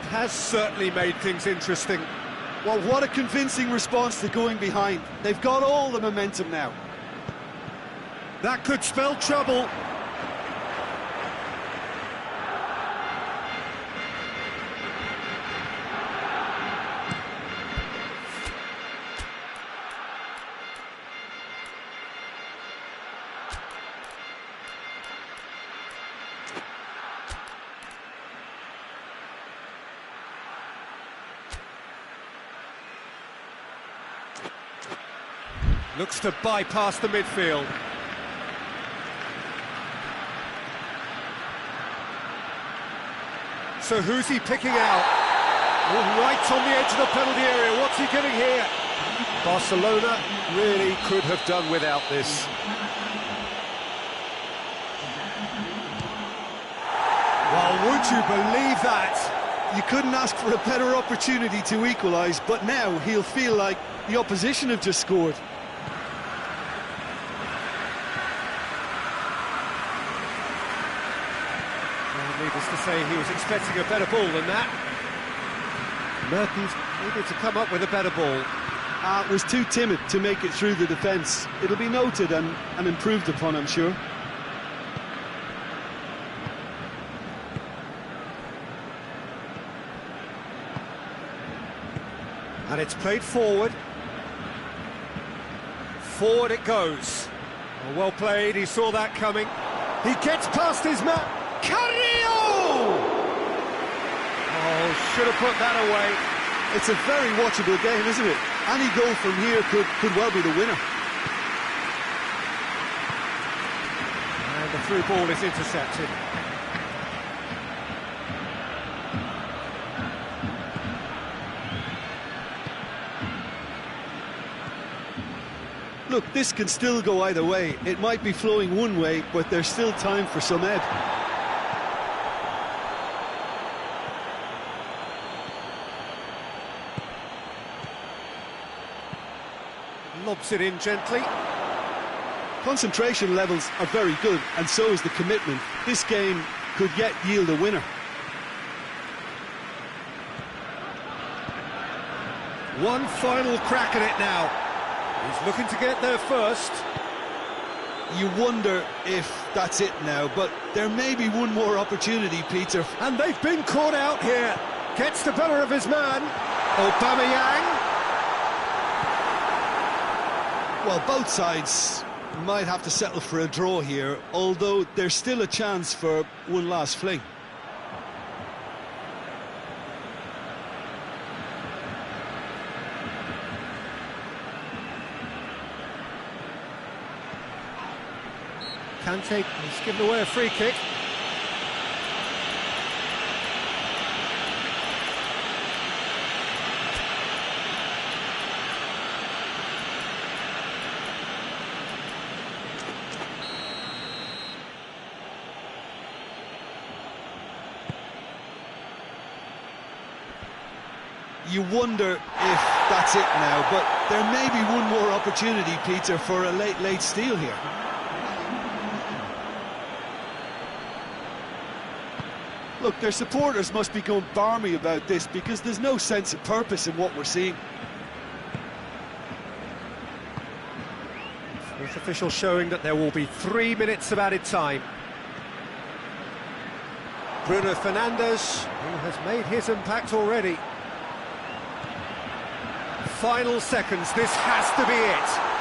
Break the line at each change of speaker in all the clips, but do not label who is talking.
That has certainly made things interesting.
Well, what a convincing response to going behind. They've got all the momentum now.
That could spell trouble. Looks to bypass the midfield. So who's he picking out? Oh, right on the edge of the penalty area. What's he getting here? Barcelona really could have done without this. Well, would you believe that?
You couldn't ask for a better opportunity to equalise, but now he'll feel like the opposition have just scored.
Needless to say, he was expecting a better ball than that. Mertens needed to come up with a better ball.
Was too timid to make it through the defence. It'll be noted and improved upon, I'm sure.
And it's played forward. Forward it goes. Oh, well played, he saw that coming. He gets past his man. Carrillo! Oh, should have put that away.
It's a very watchable game, isn't it? Any goal from here could well be the winner.
And the through ball is intercepted.
Look, this can still go either way. It might be flowing one way, but there's still time for some ebb.
Lobs it in gently.
Concentration levels are very good, and so is the commitment. This game could yet yield a winner.
One final crack at it now. He's looking to get there first.
You wonder if that's it now, but there may be one more opportunity, Peter.
And they've been caught out here. Gets the better of his man. Aubameyang.
Well, both sides might have to settle for a draw here, although there's still a chance for one last fling.
Kante has given away a free kick.
You wonder if that's it now, but there may be one more opportunity, Peter, for a late steal here. Look, their supporters must be going barmy about this because there's no sense of purpose in what we're seeing.
Fourth official showing that there will be 3 minutes of added time. Bruno Fernandes, who has made his impact already. Final seconds, this has to be it.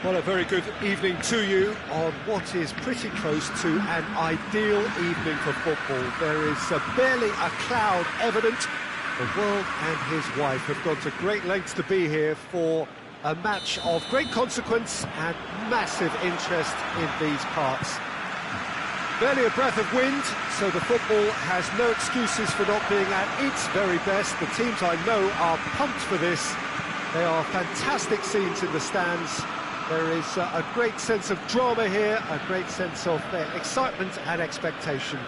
Well, a very good evening to you on what is pretty close to an ideal evening for football. There is barely a cloud evident. The world and his wife have gone to great lengths to be here for a match of great consequence and massive interest in these parts. Barely a breath of wind, so the football has no excuses for not being at its very best. The teams I know are pumped for this. They are fantastic scenes in the stands. There is a great sense of drama here, a great sense of excitement and expectation.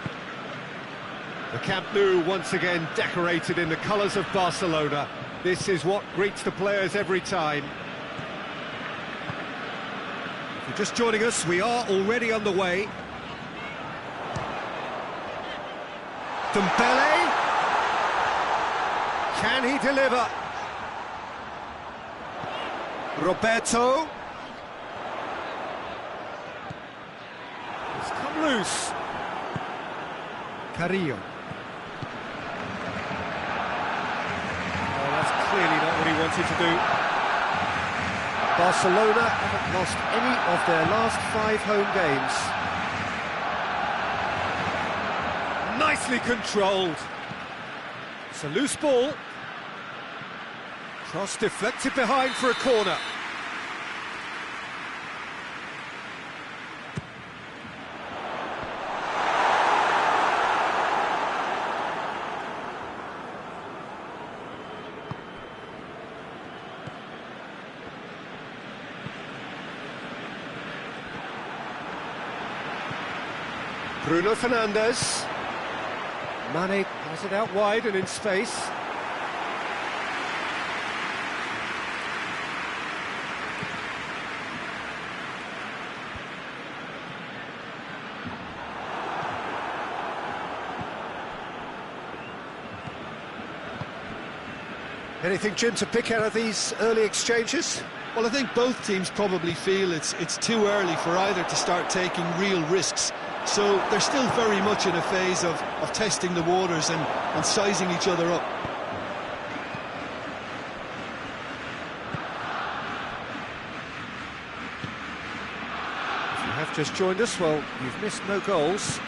The Camp Nou once again decorated in the colours of Barcelona. This is what greets the players every time. If you're just joining us, we are already underway. Dembele. Can he deliver? Roberto. It's come loose. Carrillo. Oh, that's clearly not what he wanted to do. Barcelona haven't lost any of their last 5 home games. Nicely controlled. It's a loose ball. Cross deflected behind for a corner. Bruno Fernandes. Mane has it out wide and in space. Anything, Jim, to pick out of these early exchanges?
Well, I think both teams probably feel it's too early for either to start taking real risks. So they're still very much in a phase of testing the waters and sizing each other up.
If you have just joined us, well, you've missed no goals.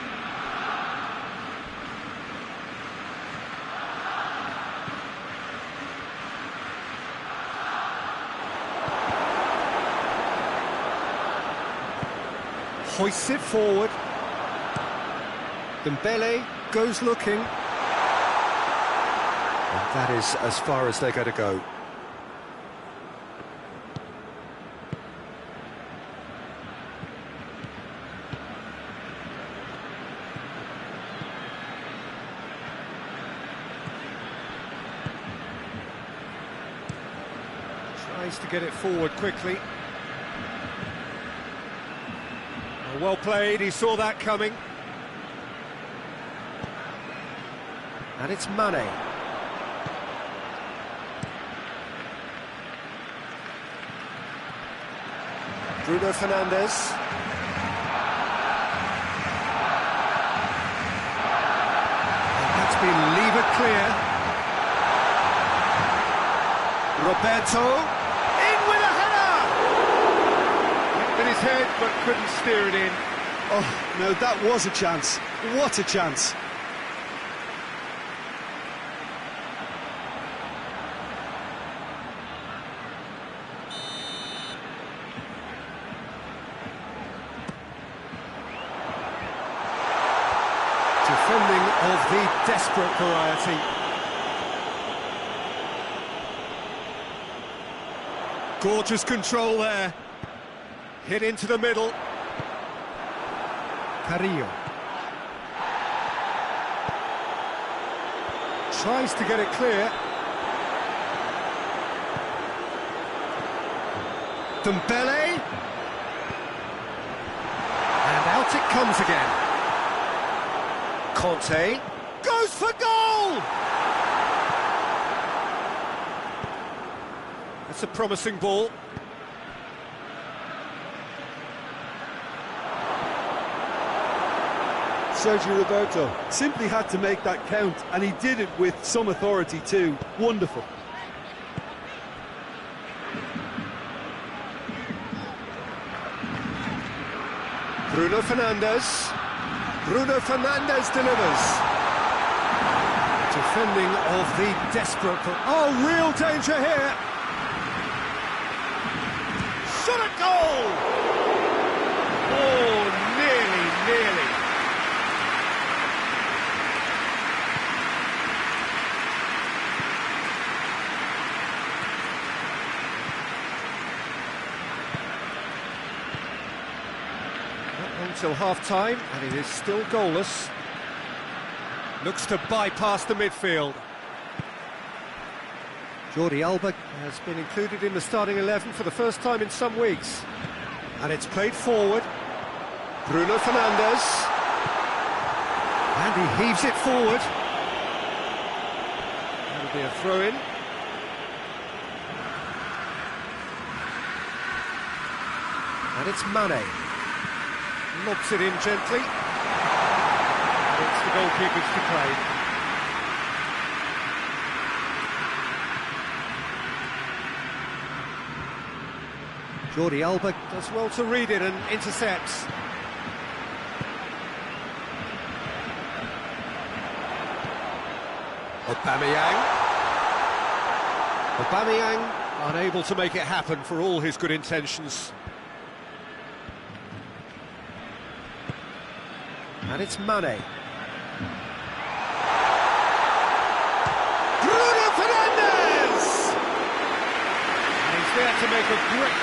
Hoists it forward. Dembele goes looking. And that is as far as they're going to go. Tries to get it forward quickly. Well played, he saw that coming. And it's Mane. Bruno Fernandes. And that's been levered clear. Roberto. In with a header! Hit with his head, but couldn't steer it in.
Oh, no, that was a chance. What a chance.
Defending of the desperate variety. Gorgeous control there. Hit into the middle. Carrillo. Tries to get it clear. Dembele. And out it comes again. Conte goes for goal! That's a promising ball.
Sergio Roberto simply had to make that count, and he did it with some authority too. Wonderful.
Bruno Fernandes. Bruno Fernandes delivers. Defending of the desperate... Oh, real danger here. Shot at goal! Oh, nearly. Until half-time, and it is still goalless. Looks to bypass the midfield. Jordi Alba has been included in the starting 11 for the first time in some weeks. And it's played forward. Bruno Fernandes. And he heaves it forward. That'll be a throw-in. And it's Mane. Lobs it in gently. And it's the goalkeeper's to play. Jordi Alba does well to read it and intercepts. Aubameyang unable to make it happen for all his good intentions. And it's Mane. Bruno Fernandes! And he's there to make a great...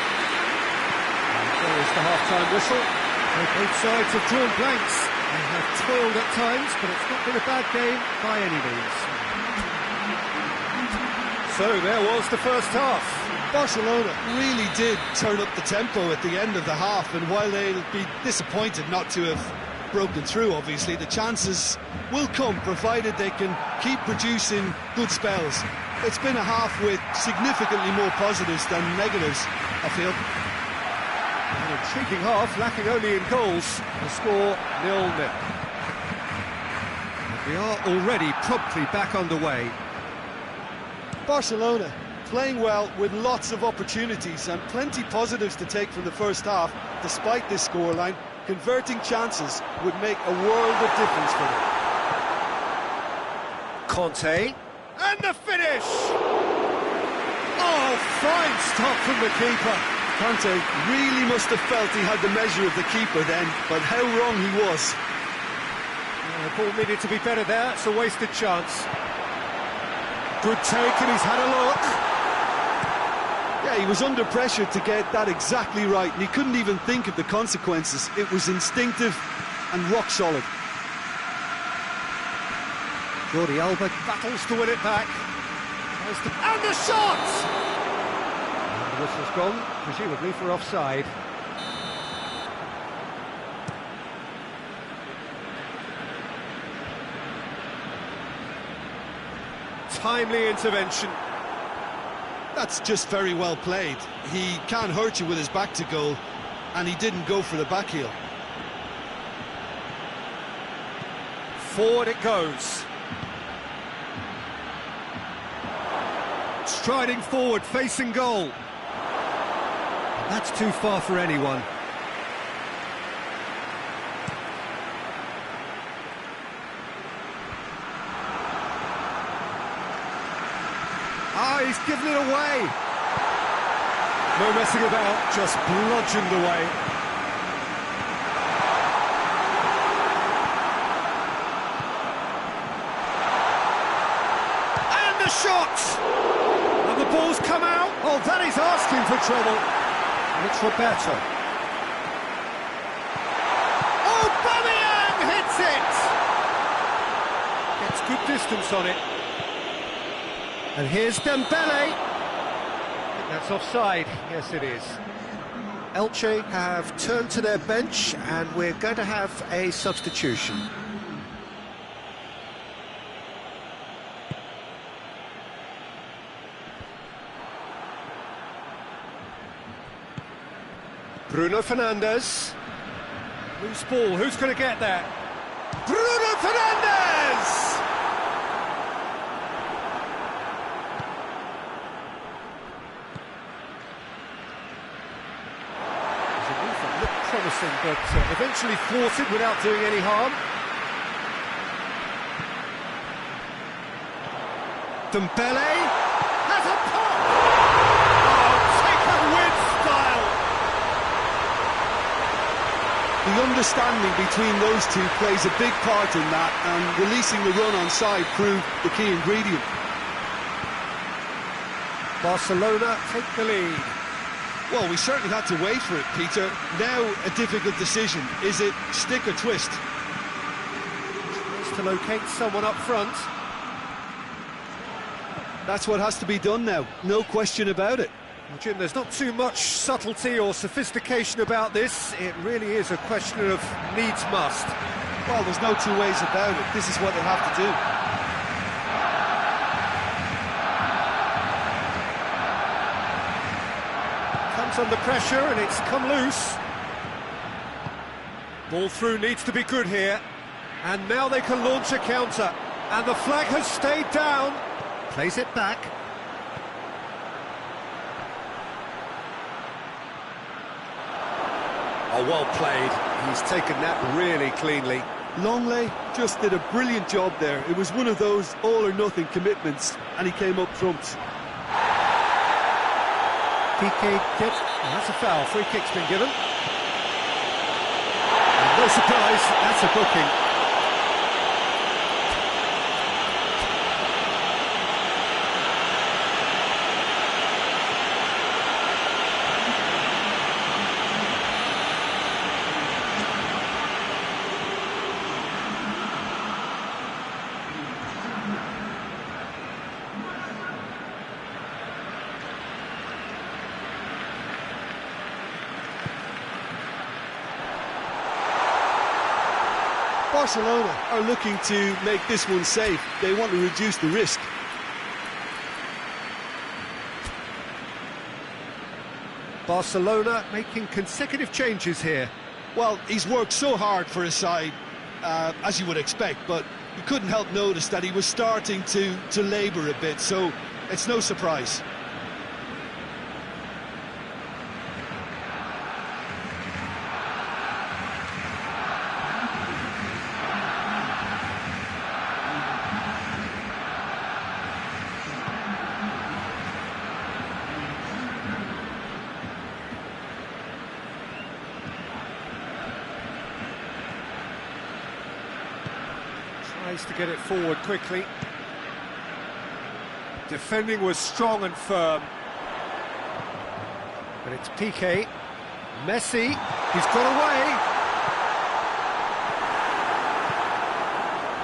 There is the half-time whistle. Both sides have drawn blanks. They have toiled at times, but it's not been a bad game by any means. So there was the first half.
Barcelona really did turn up the tempo at the end of the half, and while they'll be disappointed not to have broken through, obviously, the chances will come, provided they can keep producing good spells. It's been a half with significantly more positives than negatives, I feel.
An intriguing half, lacking only in goals. The score 0-0. We are already promptly back underway.
Barcelona playing well with lots of opportunities and plenty positives to take from the first half, despite this scoreline. Converting chances would make a world of difference for them.
Conte, and the finish! Oh, fine stop from the keeper.
Conte really must have felt he had the measure of the keeper then, but how wrong he was.
The ball needed to be better there, it's a wasted chance. Good take, and he's had a look.
Yeah, he was under pressure to get that exactly right, and he couldn't even think of the consequences. It was instinctive and rock solid.
Jordi Alba battles to win it back. And the shot! And the whistle's gone, presumably for offside. Timely intervention.
That's just very well played. He can't hurt you with his back to goal, and he didn't go for the back heel.
Forward it goes. Striding forward, facing goal. That's too far for anyone. Ah, he's given it away. No messing about, just bludgeoned away. And the shot! And the ball's come out. Oh, that is asking for trouble. And it's Roberto. Aubameyang hits it! Gets good distance on it. And here's Dembele. I think that's offside. Yes, it is. Elche have turned to their bench, and we're going to have a substitution. Bruno Fernandes. Loose ball. Who's going to get that? Bruno Fernandes! promising, but eventually thwarted without doing any harm. Dembele has a pop! Oh, taken with style!
The understanding between those two plays a big part in that, and releasing the run on side proved the key ingredient.
Barcelona take the lead.
Well, we certainly had to wait for it, Peter. Now a difficult decision. Is it stick or twist?
Tries to locate someone up front.
That's what has to be done now, no question about it.
Well, Jim, there's not too much subtlety or sophistication about this. It really is a question of needs must.
Well, there's no two ways about it. This is what they have to do.
Comes under pressure and it's come loose. Ball through needs to be good here. And now they can launch a counter. And the flag has stayed down. Plays it back. Oh, well played. He's taken that really cleanly.
Longley just did a brilliant job there. It was one of those all-or-nothing commitments, and he came up trumps.
PK kick. Oh, that's a foul. Free kick's been given. And no surprise, that's a booking.
Barcelona are looking to make this one safe. They want to reduce the risk.
Barcelona making consecutive changes here.
Well, he's worked so hard for his side, as you would expect, but you couldn't help notice that he was starting to labour a bit, so it's no surprise.
Tries to get it forward quickly. Defending was strong and firm. But it's PK. Messi, he's got away.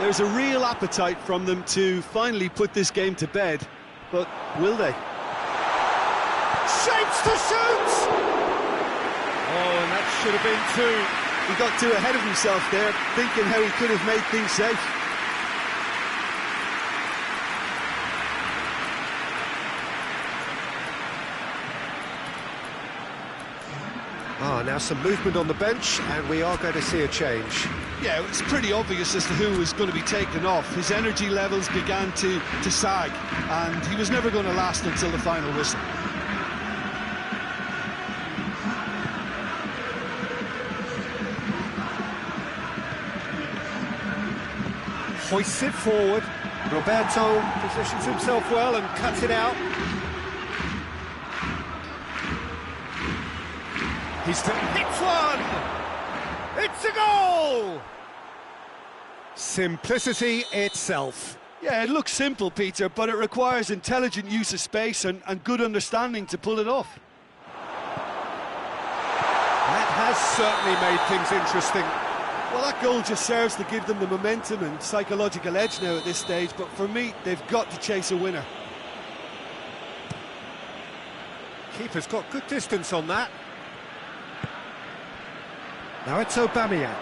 There's a real appetite from them to finally put this game to bed, but will they?
Shapes to shoot! Oh, and that should have been two.
He got too ahead of himself there, thinking how he could have made things safe.
Ah, now some movement on the bench, and we are going to see a change.
Yeah, it's pretty obvious as to who was going to be taken off. His energy levels began to sag, and he was never going to last until the final whistle.
Hoists it forward. Roberto positions himself well and cuts it out. Hits one! It's a goal! Simplicity itself.
Yeah, it looks simple, Peter, but it requires intelligent use of space and good understanding to pull it off.
That has certainly made things interesting.
Well, that goal just serves to give them the momentum and psychological edge now at this stage, but for me, they've got to chase a winner.
Keeper's got good distance on that. Now it's Aubameyang.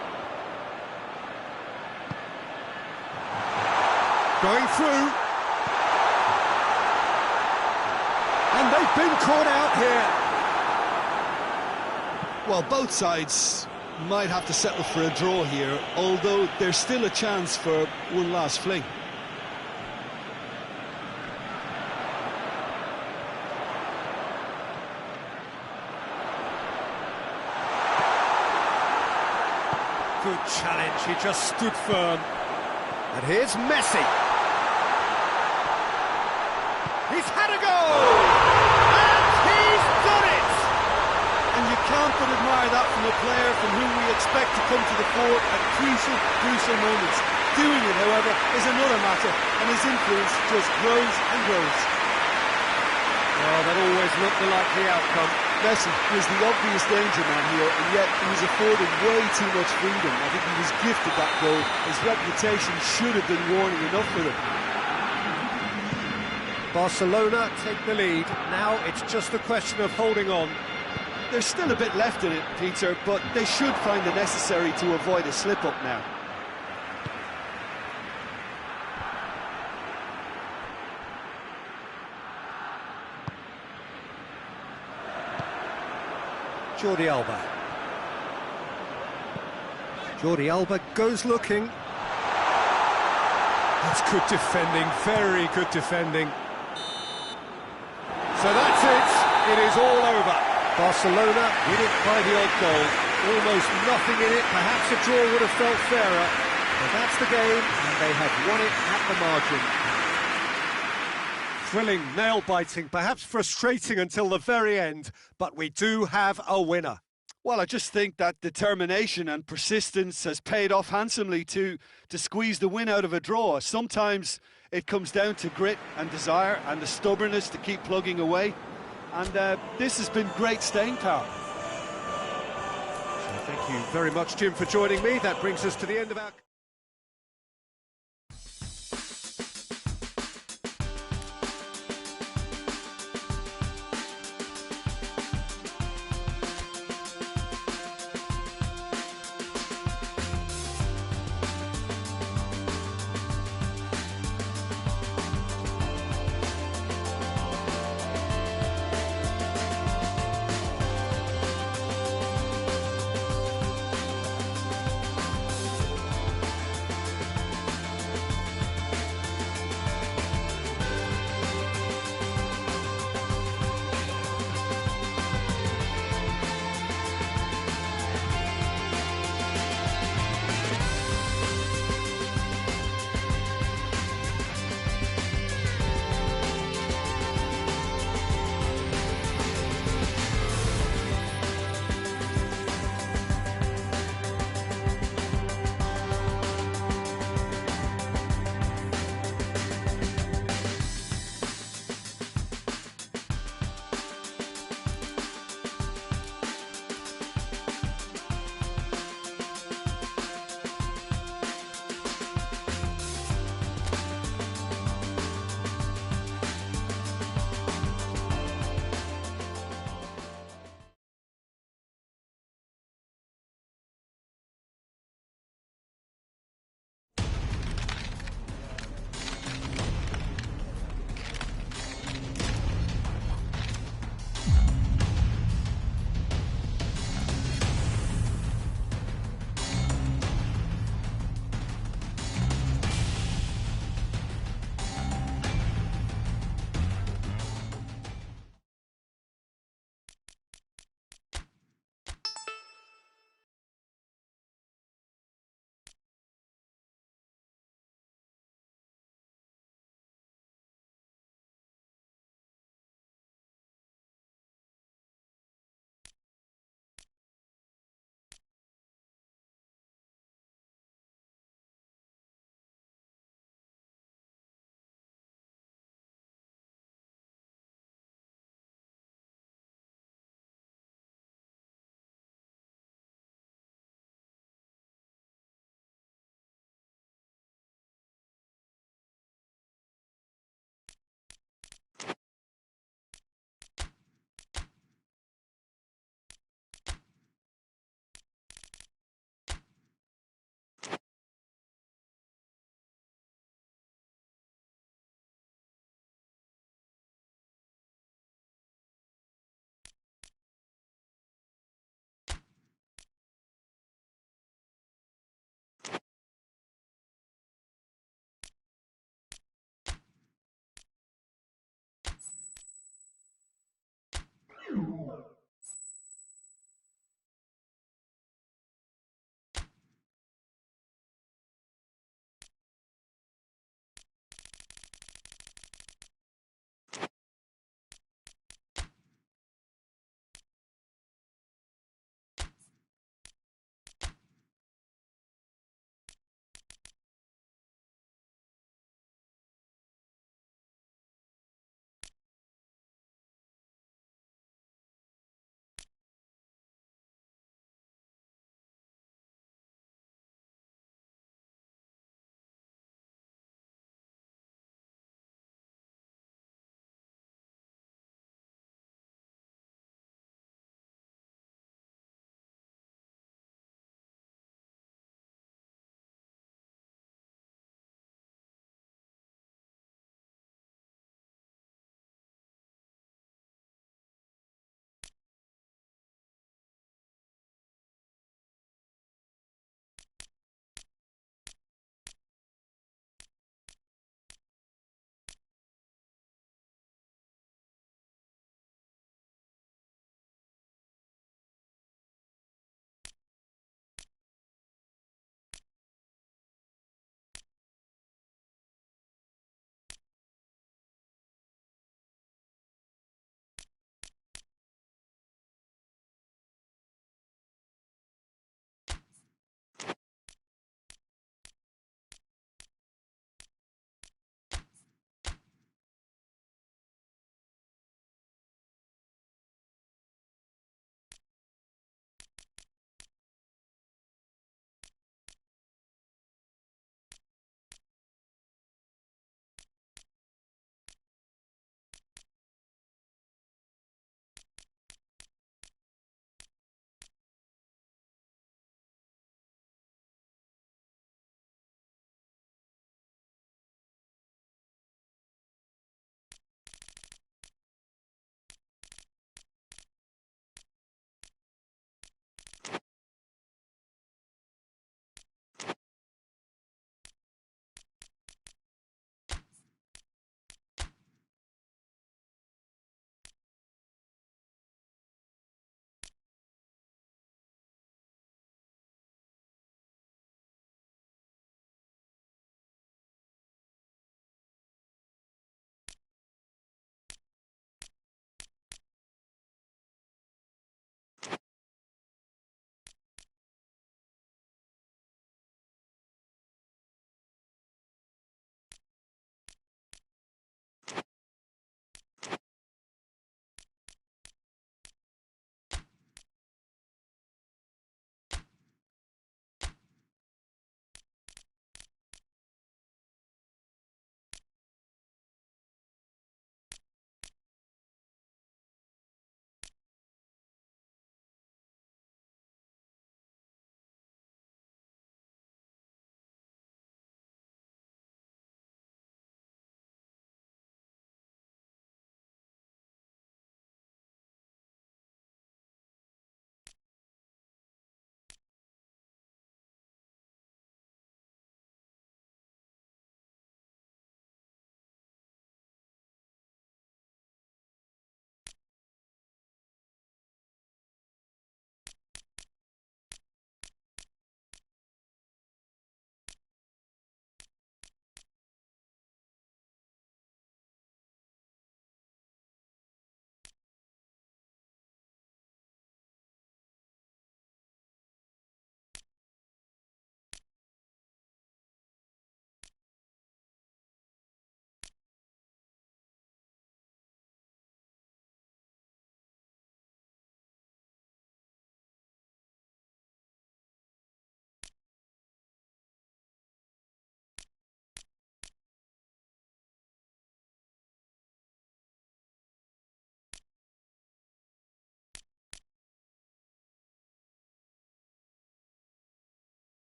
Going through. And they've been caught out here.
Well, both sides might have to settle for a draw here, although there's still a chance for one last fling.
Good challenge, he just stood firm. And here's Messi. He's had a go! And he's done it!
And you can't but admire that from a player from whom we expect to come to the fore at crucial moments. Doing it, however, is another matter, and his influence just grows and grows.
Well, that always looked the likely outcome.
Messi was the obvious danger man here, and yet he was afforded way too much freedom. I think he was gifted that goal. His reputation should have been warning enough for them.
Barcelona take the lead. Now it's just a question of holding on.
There's still a bit left in it, Peter, but they should find it necessary to avoid a slip-up now.
Jordi Alba. Jordi Alba goes looking. That's good defending, very good defending. So that's it, it is all over. Barcelona win it by the odd goal. Almost nothing in it, perhaps a draw would have felt fairer. But that's the game, and they have won it at the margin. Thrilling, nail-biting, perhaps frustrating until the very end, but we do have a winner.
Well, I just think that determination and persistence has paid off handsomely to squeeze the win out of a draw. Sometimes it comes down to grit and desire and the stubbornness to keep plugging away. And this has been great staying power.
So thank you very much, Jim, for joining me. That brings us to the end of our...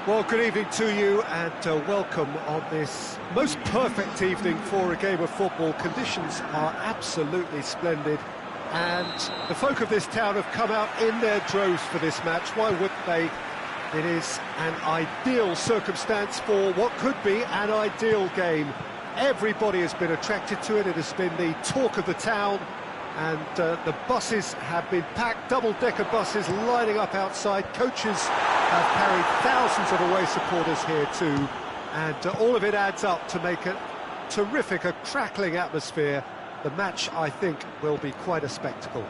Well, good evening to you and welcome on this most perfect evening for a game of football. Conditions are absolutely splendid and the folk of this town have come out in their droves for this match. Why wouldn't they? It is an ideal circumstance for what could be an ideal game. Everybody has been attracted to it. It has been the talk of the town. And the buses have been packed, double-decker buses lining up outside. Coaches have carried thousands of away supporters here too. And all of it adds up to make a terrific, a crackling atmosphere. The match, I think, will be quite a spectacle.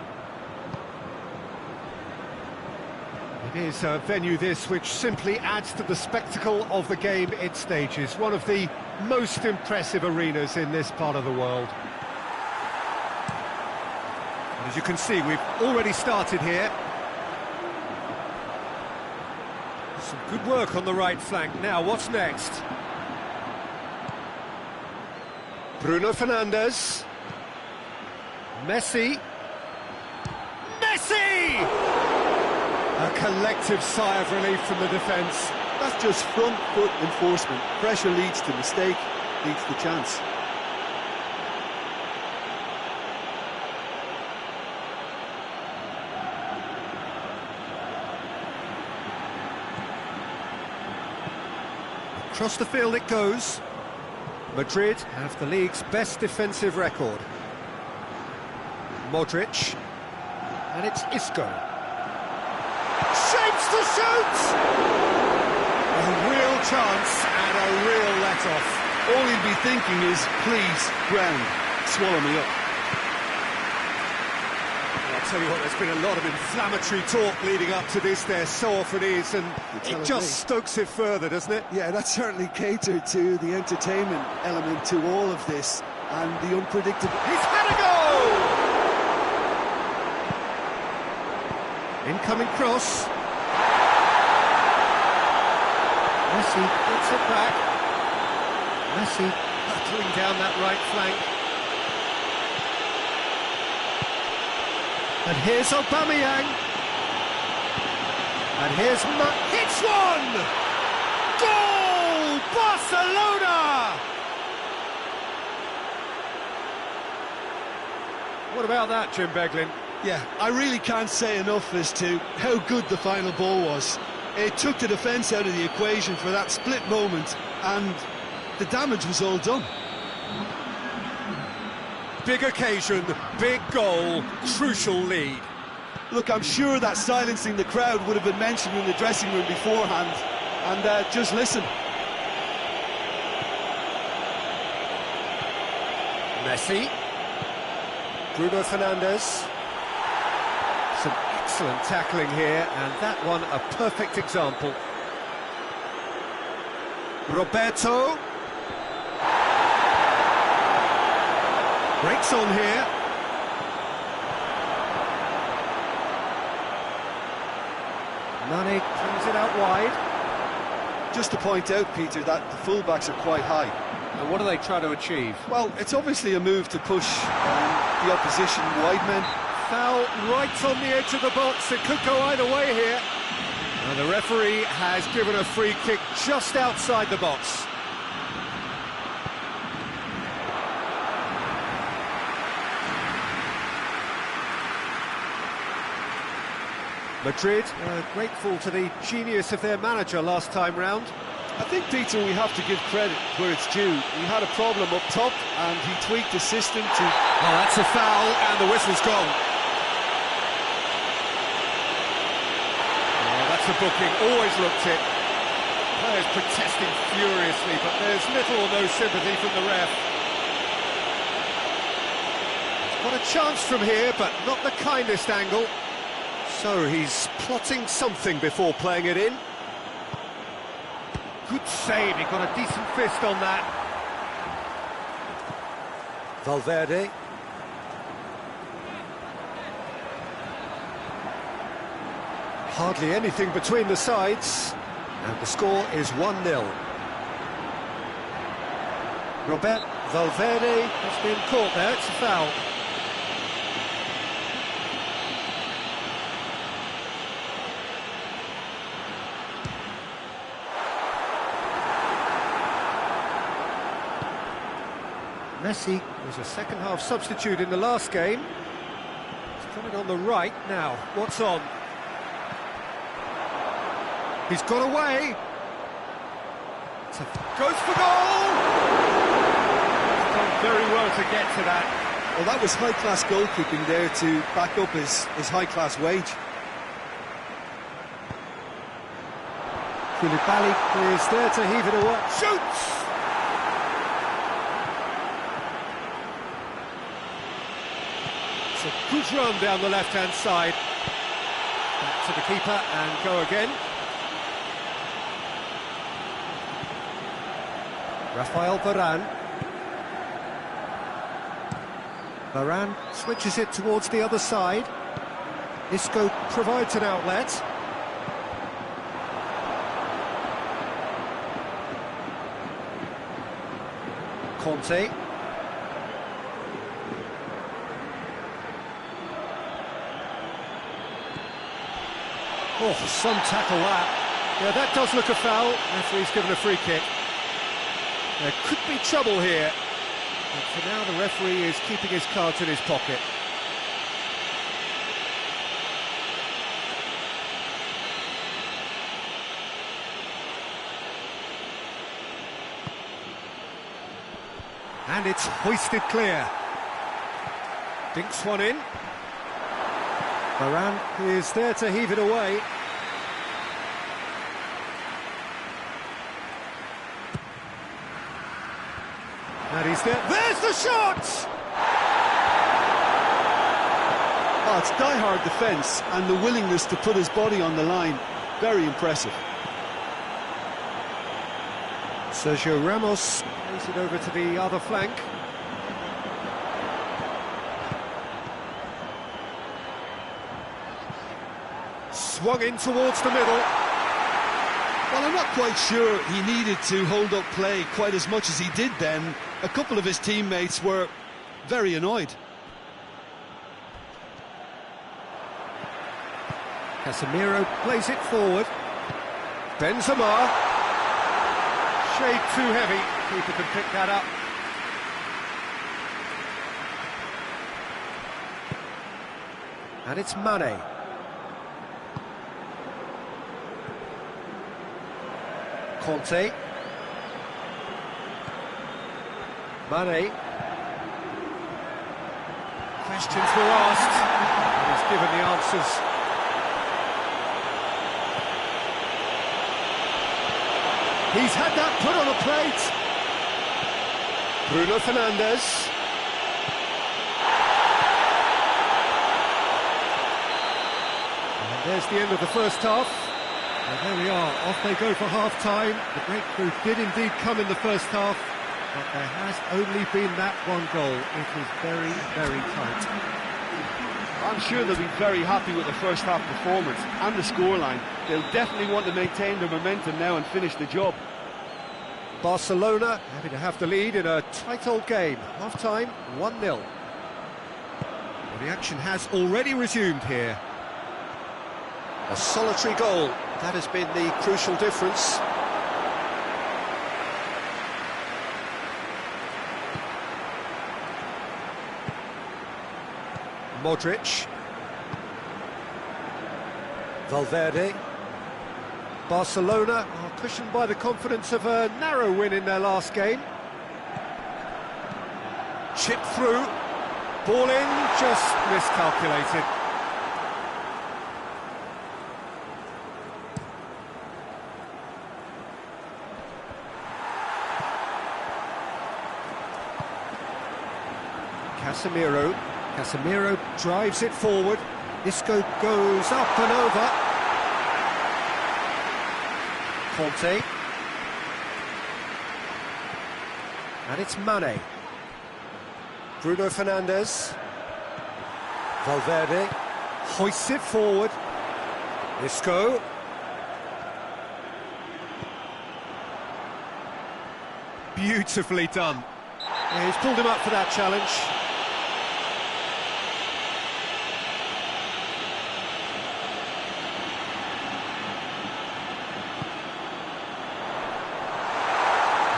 It is a venue this which simply adds to the spectacle of the game it stages. One of the most impressive arenas in this part of the world. As you can see, we've already started here. Some good work on the right flank. Now, what's next? Bruno Fernandes. Messi. Messi! A collective sigh of relief from the defence.
That's just front foot enforcement. Pressure leads to mistake, leads to chance.
Across the field it goes. Madrid have the league's best defensive record. Modric. And it's Isco. Shapes to shoot! A real chance and a real let-off.
All you'd be thinking is, please, ground, swallow me up.
I'll tell you what, there's been a lot of inflammatory talk leading up to this, there so often is, and it just stokes it further, doesn't it?
Yeah, that certainly catered to the entertainment element to all of this, and the unpredictable...
He's had a go! Incoming cross. Messi gets it back. Messi battling down that right flank. And here's Aubameyang. And here's hits one! Goal! Barcelona! What about that, Jim Beglin?
Yeah, I really can't say enough as to how good the final ball was. It took the defence out of the equation for that split moment, and the damage was all done.
Big occasion, big goal, crucial lead.
Look, I'm sure that silencing the crowd would have been mentioned in the dressing room beforehand, and just listen.
Messi. Bruno Fernandes. Some excellent tackling here, and that one a perfect example. Roberto. Breaks on here. Mane brings it out wide.
Just to point out, Peter, that the fullbacks are quite high.
And what are they trying to achieve?
Well, it's obviously a move to push the opposition wide men.
Foul right on the edge of the box. It could go either way here. And the referee has given a free kick just outside the box. Madrid grateful to the genius of their manager last time round.
I think, Peter, we have to give credit where it's due. He had a problem up top and he tweaked the system to...
Oh, that's a foul and the whistle's gone. Oh, that's a booking, always looked it. Players protesting furiously, but there's little or no sympathy from the ref. He's got a chance from here, but not the kindest angle. So he's plotting something before playing it in. Good save, he got a decent fist on that. Valverde. Hardly anything between the sides. And the score is 1-0. Robert Valverde has been caught there, it's a foul. Messi was a second-half substitute in the last game. He's got it on the right now. What's on? He's got away. Goes for goal! He's done very well to get to that.
Well, that was high-class goalkeeping there to back up his high-class wage.
Koulibaly is there to heave it away. Shoots! It's a good run down the left-hand side. Back to the keeper and go again. Rafael Varane. Varane switches it towards the other side. Isco provides an outlet. Conte. Oh, some tackle that. Yeah, that does look a foul. Referee's given a free kick. There could be trouble here. But for now, the referee is keeping his cards in his pocket. And it's hoisted clear. Dinks one in. Varane is there to heave it away. And he's there. There's the shot!
Oh, it's die-hard defence and the willingness to put his body on the line. Very impressive.
Sergio Ramos plays it over to the other flank. Swung in towards the middle.
Well, I'm not quite sure he needed to hold up play quite as much as he did then. A couple of his teammates were very annoyed.
Casemiro plays it forward. Benzema. Shade too heavy. Keeper can pick that up. And it's Mane. Conte. Mane. Questions were asked, and he's given the answers. He's had that put on a plate. Bruno Fernandes. And there's the end of the first half. And there we are, off they go for half-time. The breakthrough did indeed come in the first half, but there has only been that one goal. It was very, very tight.
I'm sure they'll be very happy with the first half performance and the scoreline. They'll definitely want to maintain their momentum now and finish the job.
Barcelona happy to have the lead in a tight old game. Half-time, 1-0. Well, the action has already resumed here. A solitary goal, that has been the crucial difference. Modric. Valverde. Barcelona are cushioned by the confidence of a narrow win in their last game. Chip through. Ball in, just miscalculated. Casemiro drives it forward. Isco goes up and over. Conte. And it's Mane. Bruno Fernandes. Valverde hoists it forward. Isco. Beautifully done. Yeah, he's pulled him up for that challenge.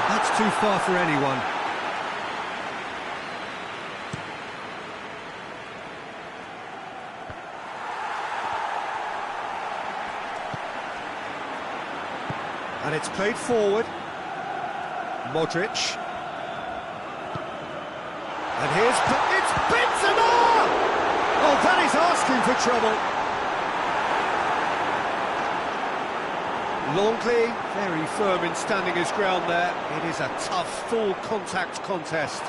That's too far for anyone. And it's played forward. Modric. And it's Benzema! Oh, that is asking for trouble. Longley, very firm in standing his ground there. It is a tough, full-contact contest.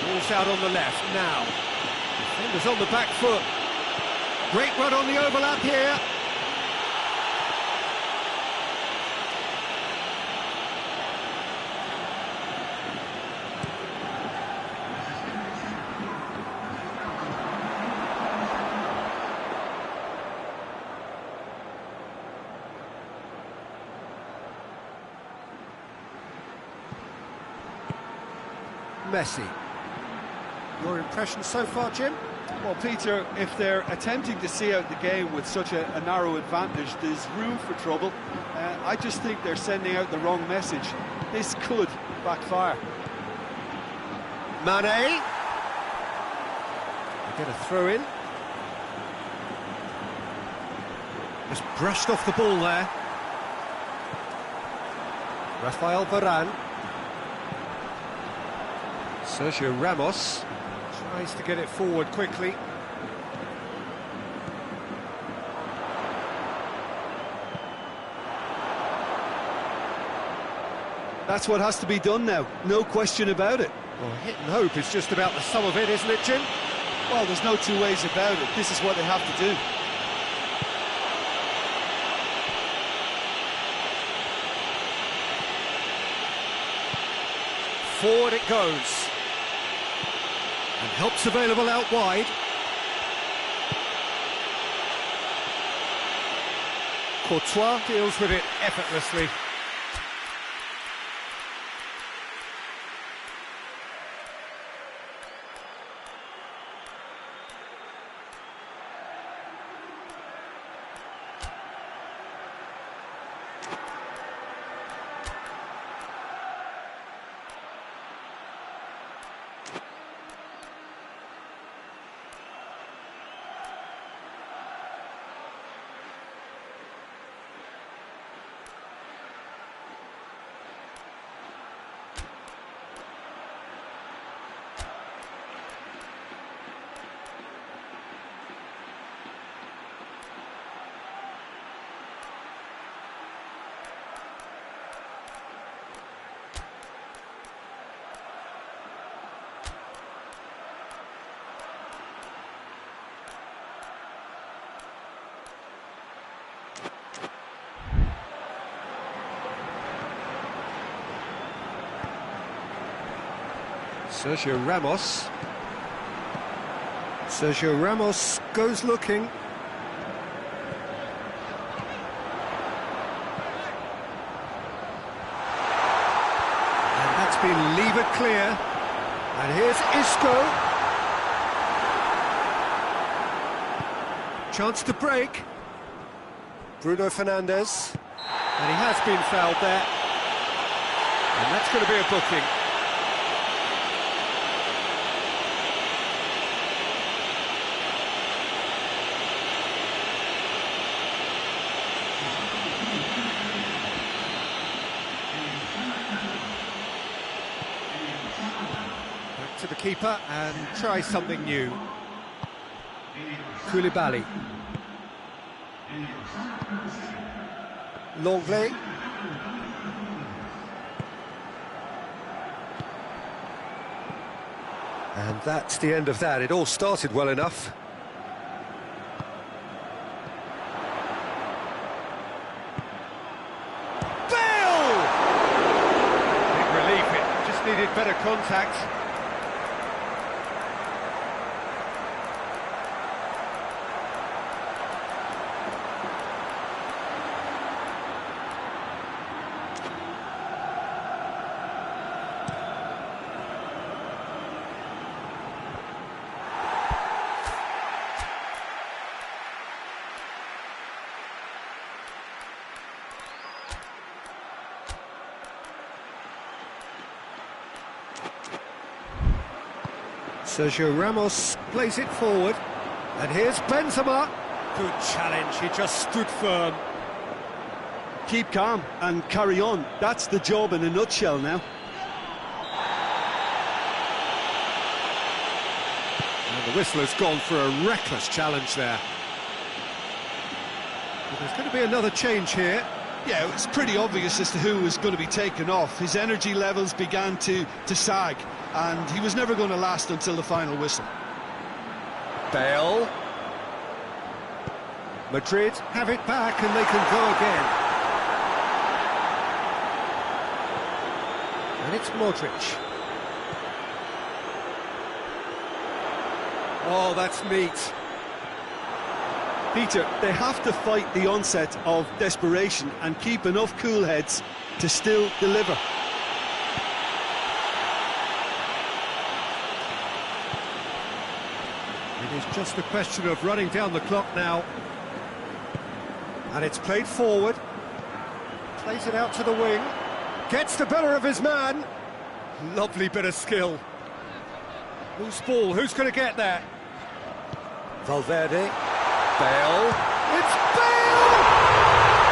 Ball's out on the left now. Defenders on the back foot. Great run on the overlap here. Messi. Your impression so far, Jim?
Well, Peter, if they're attempting to see out the game with such a narrow advantage, there's room for trouble. I just think they're sending out the wrong message. This could backfire.
Mane. They get a throw in. Just brushed off the ball there. Rafael Varane. Sergio Ramos tries to get it forward quickly.
That's what has to be done now, no question about it.
Well, hit and hope is just about the sum of it, isn't it, Jim?
Well, there's no two ways about it. This is what they have to do.
Forward it goes. And help's available out wide. Courtois deals with it effortlessly. Sergio Ramos. Sergio Ramos goes looking. And that's been levered clear. And here's Isco. Chance to break. Bruno Fernandes. And he has been fouled there. And that's going to be a booking. Back to the keeper and try something new. Koulibaly. Longley. And that's the end of that. It all started well enough. Bale! Big relief, it just needed better contact. Sergio Ramos plays it forward, and here's Benzema. Good challenge, he just stood firm.
keep calm and carry on. That's the job in a nutshell now.
And the whistle has gone for a reckless challenge there. Well, there's going to be another change here.
Yeah, it's pretty obvious as to who was going to be taken off. His energy levels began to sag, and he was never going to last until the final whistle.
Bale. Madrid have it back and they can go again. And it's Modric. Oh, that's neat.
Peter, they have to fight the onset of desperation and keep enough cool heads to still deliver.
It is just a question of running down the clock now. And it's played forward. Plays it out to the wing. Gets the better of his man. Lovely bit of skill. Whose ball? Who's going to get there? Valverde. Bale. It's Bale!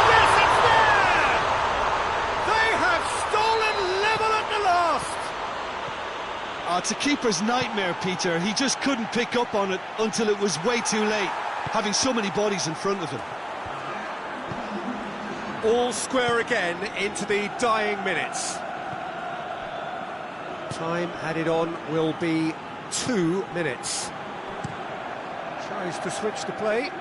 Yes, it's there! They have stolen level at the last!
It's a keeper's nightmare, Peter. He just couldn't pick up on it until it was way too late, having so many bodies in front of him.
All square again into the dying minutes. Time added on will be 2 minutes. Tries to switch the play.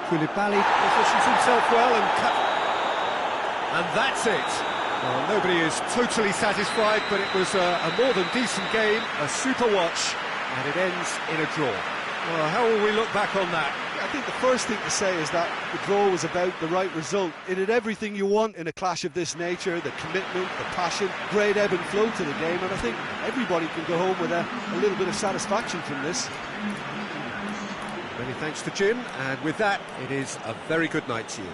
Koulibaly positions himself well and that's it. Well, nobody is totally satisfied, but it was a more than decent game, a super watch, and it ends in a draw. Well, how will we look back on that?
I think the first thing to say is that the draw was about the right result. It had everything you want in a clash of this nature, the commitment, the passion, great ebb and flow to the game, and I think everybody can go home with a little bit of satisfaction from this.
Many thanks to Jim, and with that, it is a very good night to you.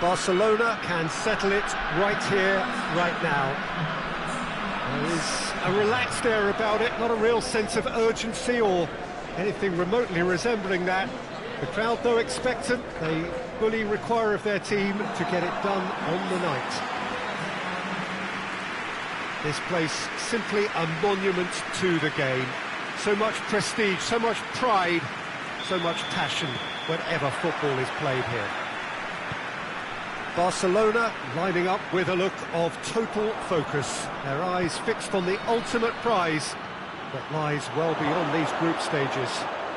Barcelona can settle it right here, right now. There is a relaxed air about it, not a real sense of urgency or anything remotely resembling that. The crowd, though expectant, they fully require of their team to get it done on the night. This place simply a monument to the game. So much prestige, so much pride, so much passion whenever football is played here. Barcelona lining up with a look of total focus, their eyes fixed on the ultimate prize that lies well beyond these group stages.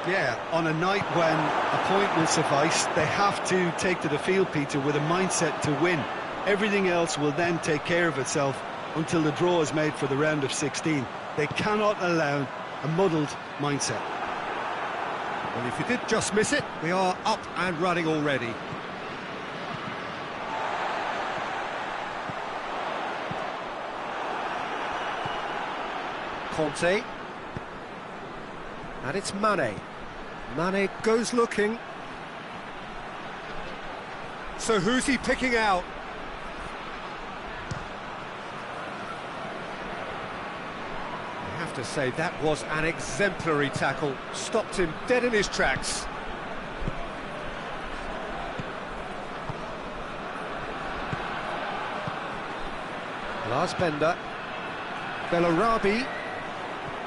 Yeah, on a night when a point will suffice, they have to take to the field, Peter, with a mindset to win. Everything else will then take care of itself until the draw is made for the round of 16. They cannot allow a muddled mindset.
Well, if you did just miss it, we are up and running already. Conte. And it's Mane. Mane goes looking. So who's he picking out? I have to say, that was an exemplary tackle. Stopped him dead in his tracks. Lars Bender. Bellarabi.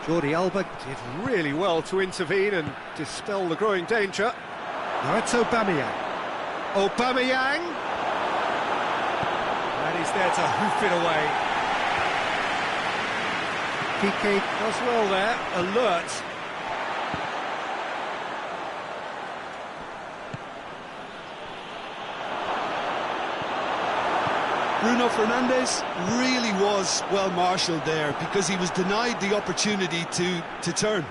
Jordi Alba did really well to intervene and dispel the growing danger. Now it's Aubameyang. Aubameyang! And he's there to hoof it away. Piqué does well there, alert.
Bruno Fernandes really was well marshalled there because he was denied the opportunity to turn.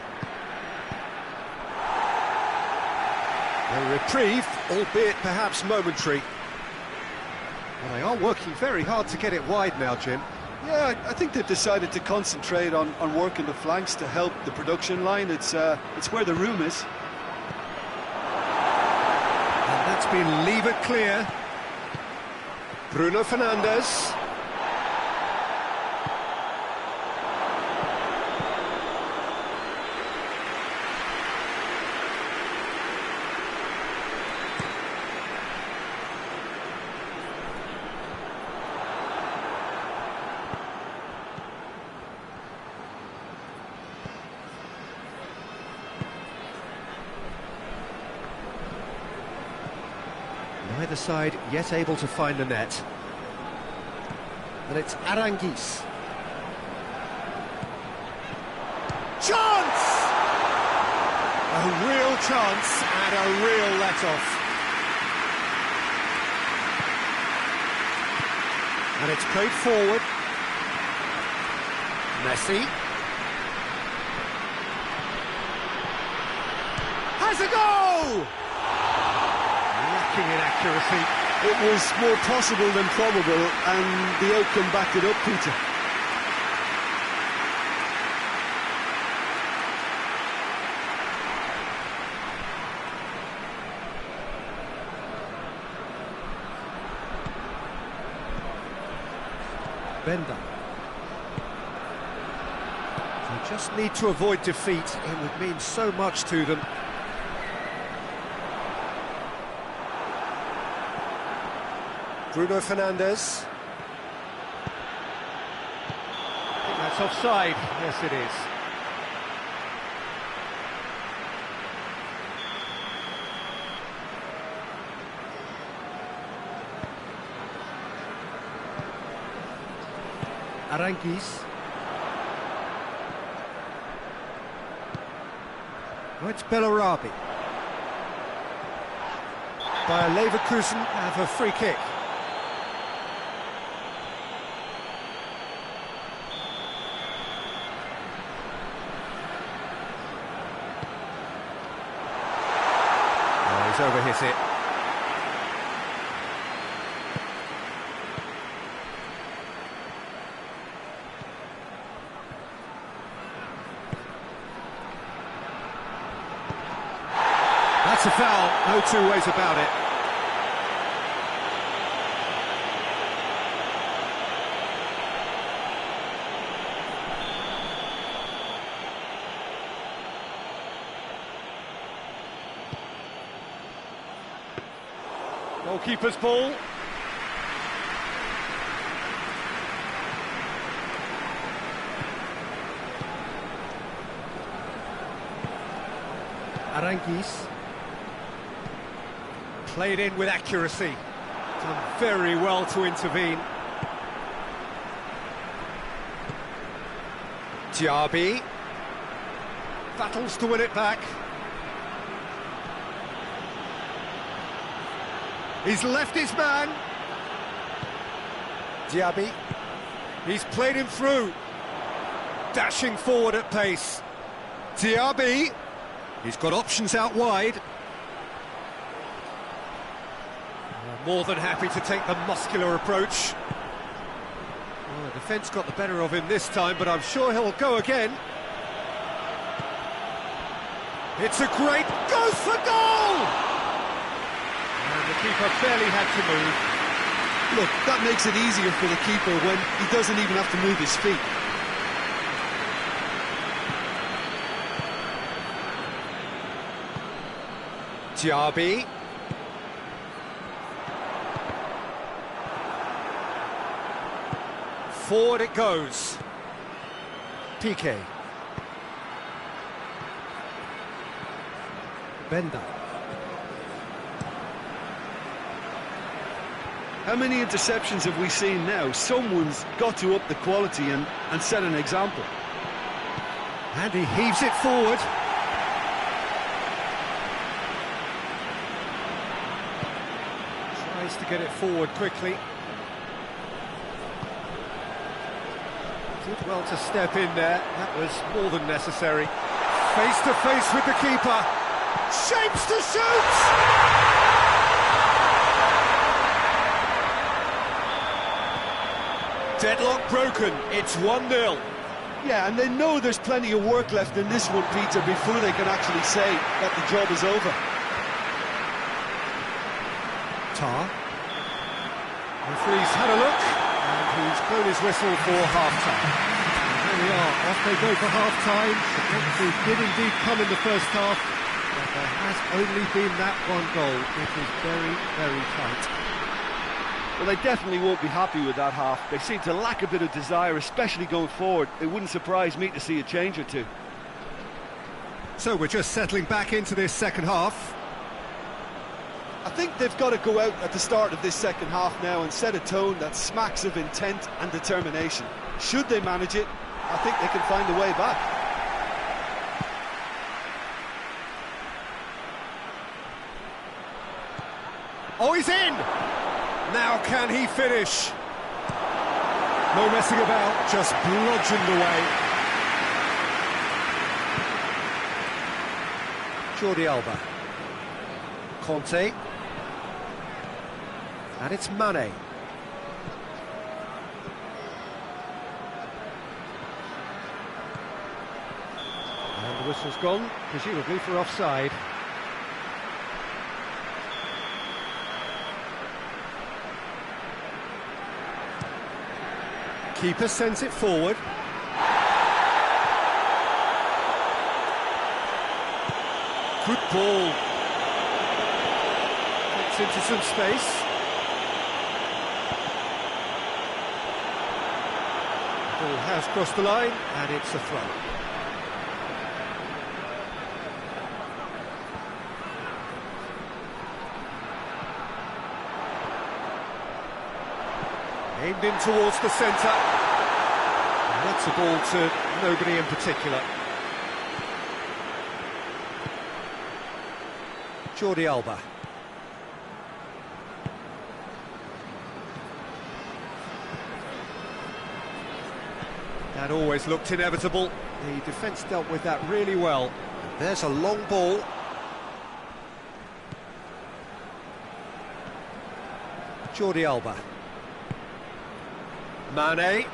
A reprieve, albeit perhaps momentary. Well, they are working very hard to get it wide now, Jim.
Yeah, I think they've decided to concentrate on working the flanks to help the production line. It's where the room is.
And that's been levered clear. Bruno Fernandes. Neither side yet able to find the net. And it's Aranguiz. Chance! A real chance and a real let-off. And it's played forward. Messi. Has a goal! Lacking in accuracy.
It was more possible than probable, and the outcome backed it up, Peter.
Bender. They just need to avoid defeat. It would mean so much to them. Bruno Fernandes. I think that's offside. Yes, it is. Aranguiz. Oh, it's Bellarabi. Bayer Leverkusen have a free kick. Overhit it. That's a foul, no two ways about it. Goalkeeper's ball. Aranguiz. Played in with accuracy. Done very well to intervene. Diaby. Battles to win it back. He's left his man. Diaby. He's played him through. Dashing forward at pace. Diaby. He's got options out wide. More than happy to take the muscular approach. Well, the defence got the better of him this time, but I'm sure he'll go again. It's a great... goes for goal! And the keeper barely had to move.
Look, that makes it easier for the keeper when he doesn't even have to move his feet.
Diaby. Forward it goes. Piqué. Benda.
How many interceptions have we seen now? Someone's got to up the quality and set an example.
And he heaves it forward. Tries to get it forward quickly. Did well to step in there. That was more than necessary. Face to face with the keeper. Shapes to shoot! Deadlock broken. It's 1-0.
Yeah, and they know there's plenty of work left in this one, Peter, before they can actually say that the job is over.
Tar. Referee's had a look, and he's blown his whistle for half-time. There we are, off they go for half-time. The penalty did indeed come in the first half, but there has only been that one goal. It is very, very tight.
Well, they definitely won't be happy with that half. They seem to lack a bit of desire, especially going forward. It wouldn't surprise me to see a change or two.
So we're just settling back into this second half.
I think they've got to go out at the start of this second half now and set a tone that smacks of intent and determination. Should they manage it, I think they can find a way back.
Oh, he's in! Now can he finish? No messing about, just bludgeoned away. Jordi Alba. Conte. And it's Mane. And the whistle's gone, presumably for offside. Keeper sends it forward. Good ball. Gets into some space. Ball has crossed the line, and it's a throw. Aimed in towards the centre. And that's a ball to nobody in particular. Jordi Alba. That always looked inevitable. The defence dealt with that really well. There's a long ball. Jordi Alba. Mane.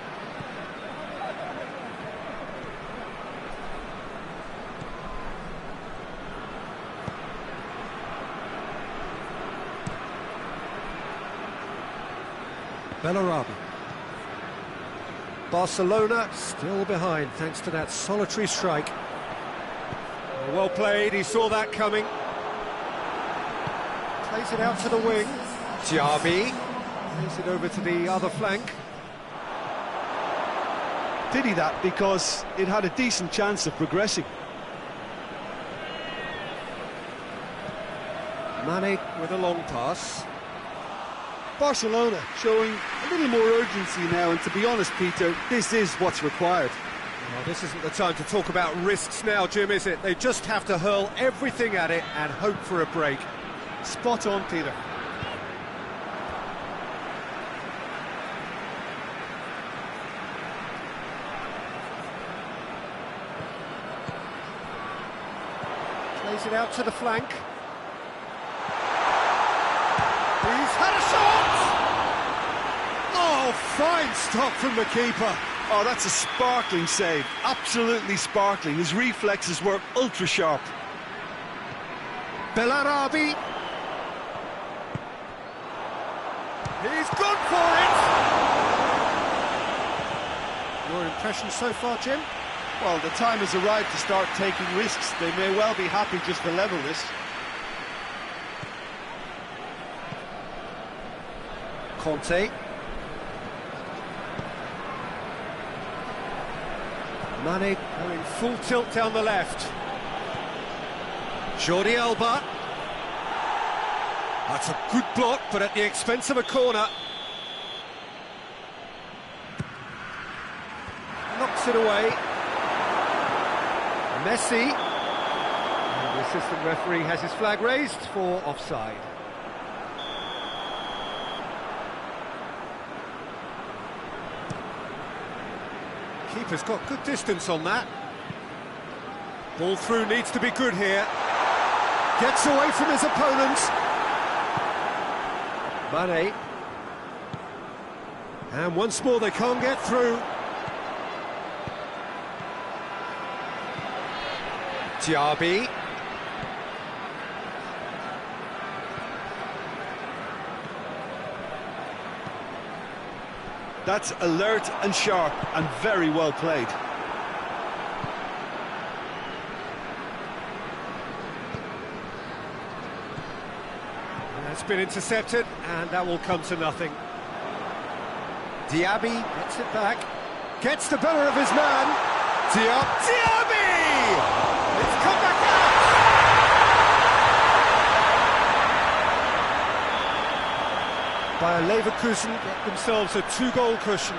Bellarabi. Barcelona still behind thanks to that solitary strike. Well played, he saw that coming. Plays it out to the wing. Diaby plays it over to the other flank.
Did he that because it had a decent chance of progressing?
Mane with a long pass.
Barcelona showing a little more urgency now, and to be honest, Peter, this is what's required.
Well, this isn't the time to talk about risks now, Jim, is it? They just have to hurl everything at it and hope for a break.
Spot on, Peter.
Plays it out to the flank. He's had a shot! Oh, fine stop from the keeper.
Oh, that's a sparkling save. Absolutely sparkling. His reflexes were ultra sharp.
Bellarabi. He's gone for it! Your impression so far, Jim?
Well, the time has arrived to start taking risks. They may well be happy just to level this.
Conte. Mane going full tilt down the left. Jordi Alba. That's a good block, but at the expense of a corner. Knocks it away. Messi. And the assistant referee has his flag raised for offside. Keeper's got good distance on that. Ball through needs to be good here. Gets away from his opponent. Mane. And once more they can't get through. Diaby.
That's alert and sharp and very well played.
That's been intercepted, and that will come to nothing. Diaby gets it back, gets the better of his man. Diaby! It's come back out! Bayer Leverkusen get themselves a 2-goal cushion.